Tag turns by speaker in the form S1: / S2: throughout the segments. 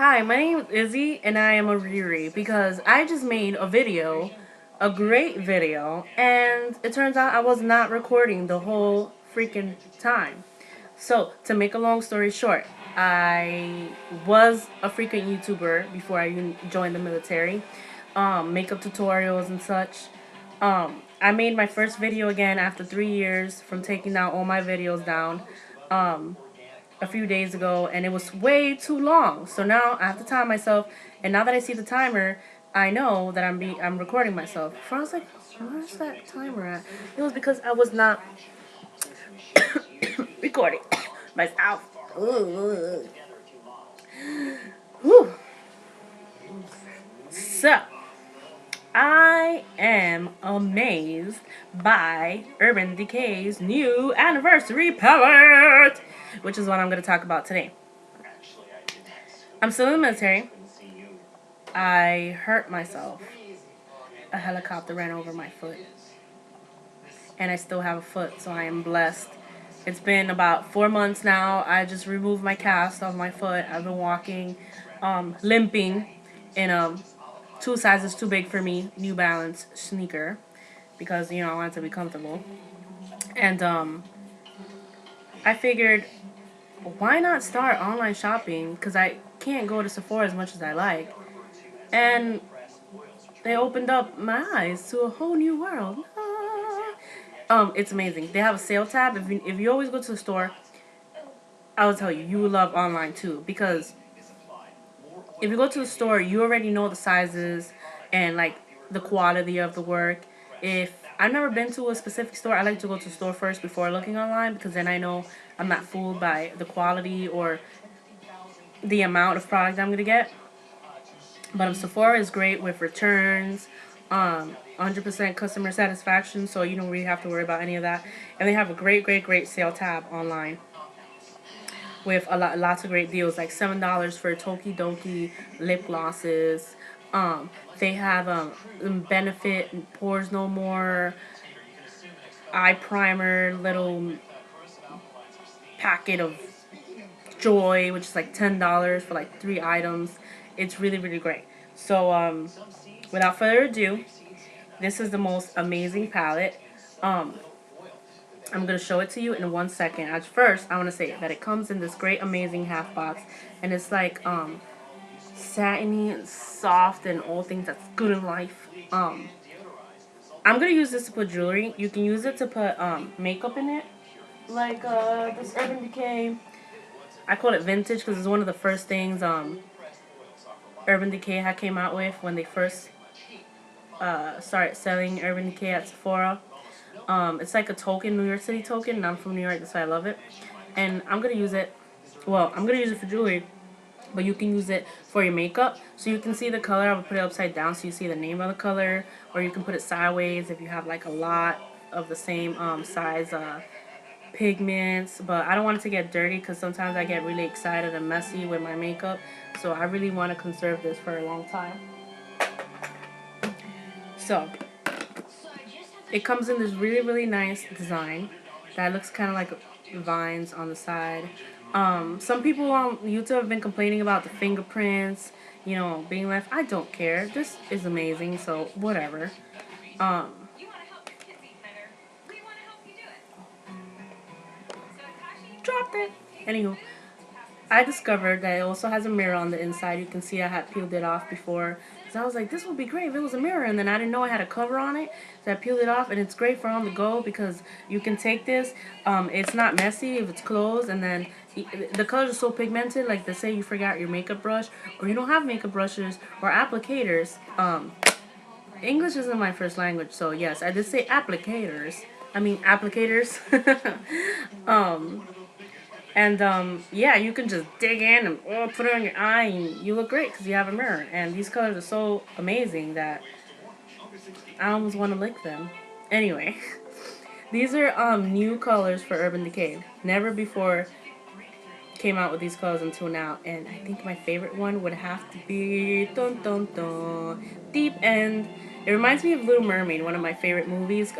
S1: Hi, my name is Izzy, and I am a Riri because I just made a video, a great video, and it turns out I was not recording the whole freaking time. So, to make a long story short, I was a frequent YouTuber before I joined the military, makeup tutorials and such. I made my first video again after 3 years from taking down all my videos down. Um, a few days ago, and it was way too long. So now I have to time myself, and now that I see the timer, I know that I'm recording myself. Before I was like, where's that timer at? It was because I was not recording myself. Ooh. Whew. So I am amazed by Urban Decay's new Anniversary palette, which is what I'm going to talk about today. I'm still in the military. I hurt myself. A helicopter ran over my foot. And I still have a foot, so I am blessed. It's been about 4 months now. I just removed my cast off my foot. I've been walking, limping in a 2 sizes too big for me New Balance sneaker because, I want it to be comfortable. And I figured, why not start online shopping? Because I can't go to Sephora as much as I like. And they opened up my eyes to a whole new world. It's amazing. They have a sale tab. If you always go to the store, I will tell you, you will love online too. Because if you go to the store, you already know the sizes and like the quality of the work. If I've never been to a specific store, I like to go to the store first before looking online because then I know I'm not fooled by the quality or the amount of product I'm gonna get. But Sephora is great with returns, 100% customer satisfaction, so you don't really have to worry about any of that. And they have a great sale tab online with lots of great deals, like $7 for Tokidoki lip glosses. They have Benefit Pores No More eye primer, little packet of Joy, which is like $10 for like 3 items. It's really great. So without further ado, this is the most amazing palette. I'm going to show it to you in 1 second. At first, I want to say that it comes in this great, amazing half box. And it's like satiny and soft and all things that's good in life. I'm going to use this to put jewelry. You can use it to put makeup in it. Like this Urban Decay. I call it vintage because it's one of the first things Urban Decay came out with when they first started selling Urban Decay at Sephora. It's like a token, New York City token, and I'm from New York, that's why I love it. And I'm going to use it, I'm going to use it for jewelry, but you can use it for your makeup. So you can see the color. I would put it upside down so you see the name of the color, or you can put it sideways if you have like a lot of the same size pigments. But I don't want it to get dirty because sometimes I get really excited and messy with my makeup. So I really want to conserve this for a long time. So it comes in this really nice design that looks kind of like vines on the side. Some people on YouTube have been complaining about the fingerprints, being left. I don't care. This is amazing, so whatever. Dropped it. Anywho, I discovered that it also has a mirror on the inside. You can see I had peeled it off before. So I was like, this would be great if it was a mirror. And then I didn't know I had a cover on it. So I peeled it off. And it's great for on the go because you can take this. It's not messy if it's closed. And then the colors are so pigmented. Like, they say you forgot your makeup brush. Or you don't have makeup brushes or applicators. English isn't my first language. So, yes, I did say applicators. I mean, applicators. And yeah, you can just dig in and put it on your eye and you look great because you have a mirror. And these colors are so amazing that I almost want to lick them. Anyway, these are new colors for Urban Decay. Never before came out with these colors until now. And I think my favorite one would have to be Deep End. It reminds me of Little Mermaid, one of my favorite movies.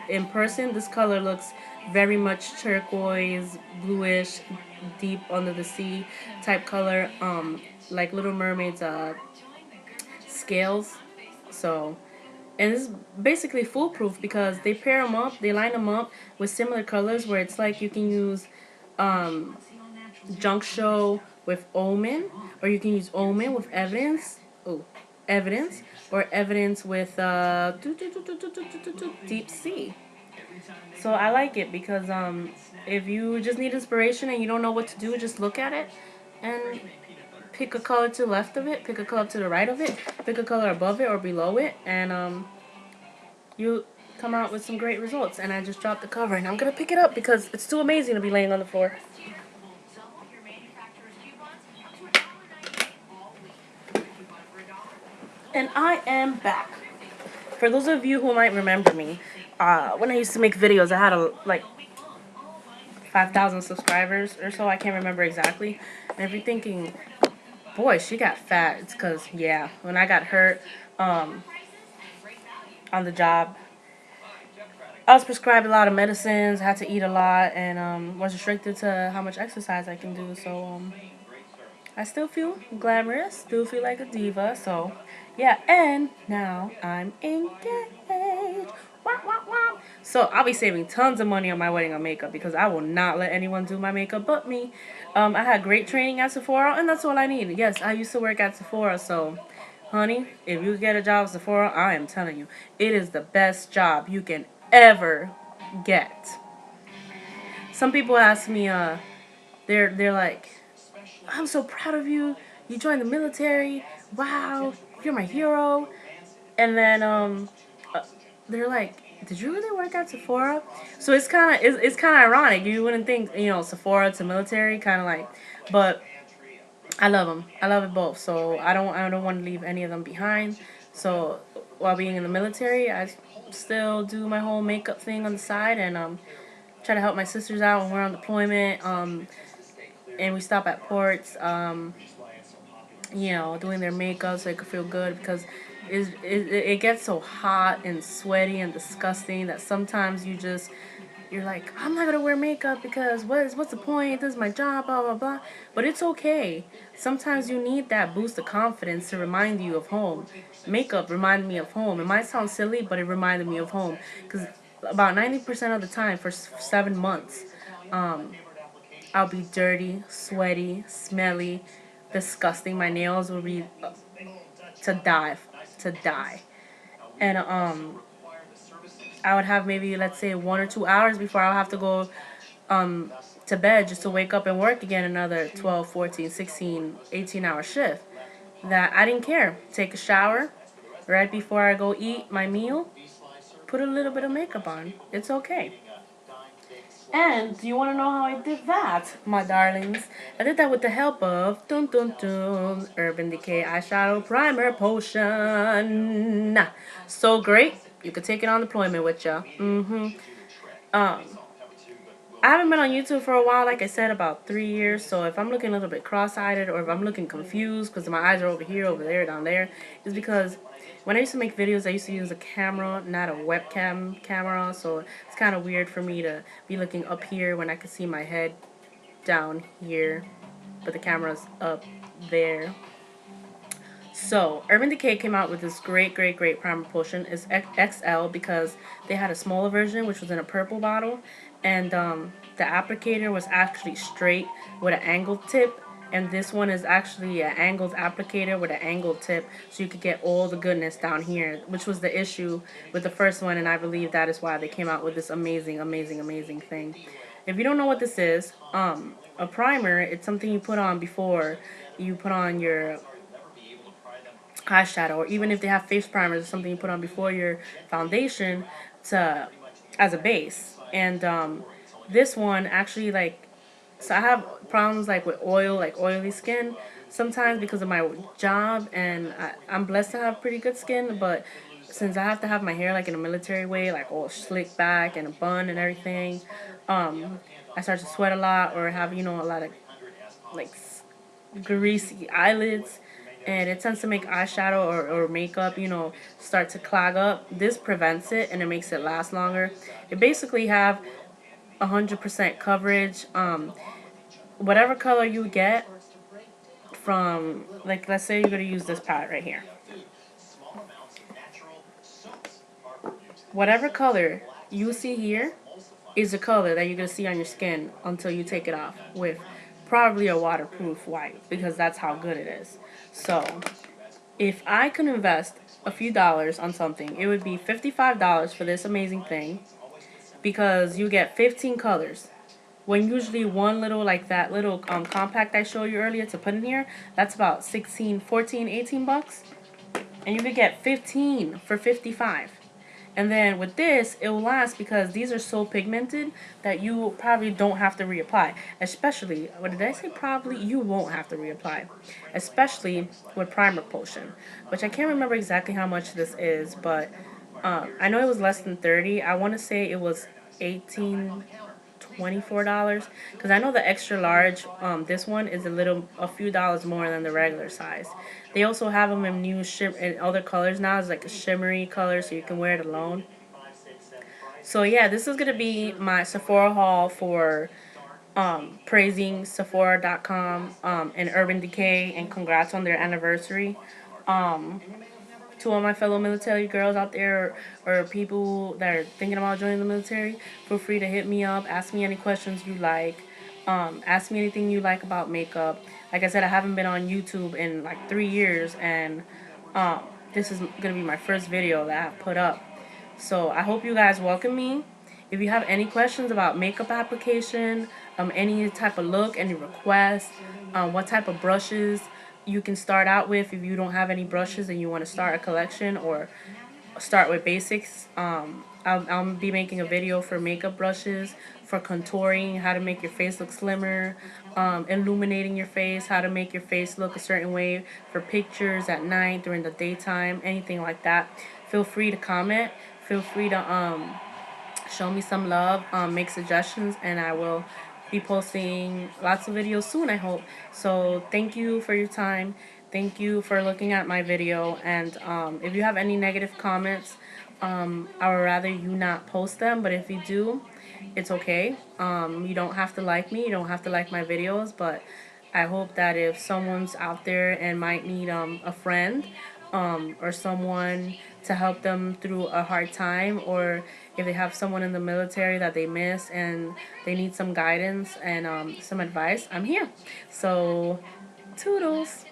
S1: In person, this color looks very much turquoise, bluish, deep under the sea type color, like Little Mermaid's scales. So, and it's basically foolproof because they pair them up, they line them up with similar colors where it's like you can use um, Junk Show with Omen, or you can use Omen with Evidence. Oh, Evidence, or Evidence with Deep Sea. So I like it because if you just need inspiration and you don't know what to do, just look at it and pick a color to the left of it, pick a color to the right of it, pick a color above it or below it, and you come out with some great results. And I just dropped the cover, and I'm gonna pick it up because it's too amazing to be laying on the floor. And I am back. For those of you who might remember me, when I used to make videos, I had like 5,000 subscribers or so. I can't remember exactly. And if you're thinking, boy, she got fat, it's because, yeah, when I got hurt on the job, I was prescribed a lot of medicines, had to eat a lot, and was restricted to how much exercise I can do. So I still feel glamorous, still feel like a diva. So yeah, and now I'm engaged. Wah, wah, wah. So I'll be saving tons of money on my wedding on makeup because I will not let anyone do my makeup but me. I had great training at Sephora, and that's all I need. Yes, I used to work at Sephora, so honey, if you get a job at Sephora, I am telling you, it is the best job you can ever get. Some people ask me, they're like, I'm so proud of you. You joined the military. Wow, you're my hero. And then uh, they're like, did you really work at Sephora? So it's kind of ironic. You wouldn't think Sephora to military kind of like, but I love them. I love it both. So I don't want to leave any of them behind. So while being in the military, I still do my whole makeup thing on the side and try to help my sisters out when we're on deployment. And we stop at ports. Doing their makeup so they could feel good because it gets so hot and sweaty and disgusting that sometimes you're like, I'm not gonna wear makeup because what's the point? This is my job, blah blah blah. But it's okay. Sometimes you need that boost of confidence to remind you of home. Makeup reminded me of home. It might sound silly, but it reminded me of home because about 90% of the time for 7 months, um, I'll be dirty, sweaty, smelly, disgusting. My nails will be to die, to die. And I would have maybe, let's say, 1 or 2 hours before I'll have to go um to bed just to wake up and work again another 12, 14, 16, 18-hour shift. That I didn't care. Take a shower right before I go eat my meal. Put a little bit of makeup on. It's okay. And do you want to know how I did that, my darlings? I did that with the help of Dun Dun Dun Urban Decay Eyeshadow Primer Potion. So great, you could take it on deployment with ya. Um, I haven't been on YouTube for a while, like I said, about 3 years. So if I'm looking a little bit cross-eyed or if I'm looking confused because my eyes are over here, over there, down there, it's because when I used to make videos, I used to use a camera, not a webcam camera. So it's kind of weird for me to be looking up here when I can see my head down here, but the camera's up there. So, Urban Decay came out with this great, great, great primer potion. It's XL because they had a smaller version, which was in a purple bottle. And the applicator was actually straight with an angled tip. And this one is actually an angled applicator with an angled tip. So you could get all the goodness down here, which was the issue with the first one. And I believe that is why they came out with this amazing, amazing, amazing thing. If you don't know what this is, a primer, it's something you put on before you put on your eyeshadow, or even if they have face primers, something you put on before your foundation to as a base. And this one actually, like, so I have problems like with oil, like oily skin sometimes because of my job, and I'm blessed to have pretty good skin, but since I have to have my hair like in a military way, like all slicked back and a bun and everything, I start to sweat a lot or have a lot of like greasy eyelids, and it tends to make eyeshadow or makeup start to clog up. This prevents it and it makes it last longer. It basically have 100% coverage whatever color you get from, like, let's say you're going to use this palette right here. Whatever color you see here is the color that you're going to see on your skin until you take it off with probably a waterproof wipe, because that's how good it is. So if I could invest a few dollars on something, it would be $55 for this amazing thing, because you get 15 colors. When usually one little, like that little compact I showed you earlier to put in here, that's about 16, 14, 18 bucks. And you could get 15 for 55. And then with this, it will last because these are so pigmented that you probably don't have to reapply. Especially, what did I say? Probably you won't have to reapply. Especially with primer potion, which I can't remember exactly how much this is, but I know it was less than 30. I want to say it was 18, $24, because I know the extra large, this one is a few dollars more than the regular size. They also have them in in other colors now. It's like a shimmery color, so you can wear it alone. So yeah, this is gonna be my Sephora haul for praising Sephora.com and Urban Decay, and congrats on their anniversary. To all my fellow military girls out there, or people that are thinking about joining the military, feel free to hit me up, ask me any questions you like, ask me anything you like about makeup. Like I said, I haven't been on YouTube in like 3 years, and this is going to be my first video that I've put up. So I hope you guys welcome me. If you have any questions about makeup application, any type of look, any requests, what type of brushes you can start out with if you don't have any brushes and you want to start a collection, or start with basics. I'll be making a video for makeup brushes, for contouring, how to make your face look slimmer, illuminating your face, how to make your face look a certain way for pictures at night, during the daytime, anything like that. Feel free to comment. Feel free to show me some love, make suggestions, and I will be posting lots of videos soon, I hope. So thank you for your time. Thank you for looking at my video. And if you have any negative comments, I would rather you not post them. But if you do, it's okay. You don't have to like me. You don't have to like my videos. But I hope that if someone's out there and might need a friend, or someone to help them through a hard time, or if they have someone in the military that they miss and they need some guidance and some advice, I'm here. So, toodles.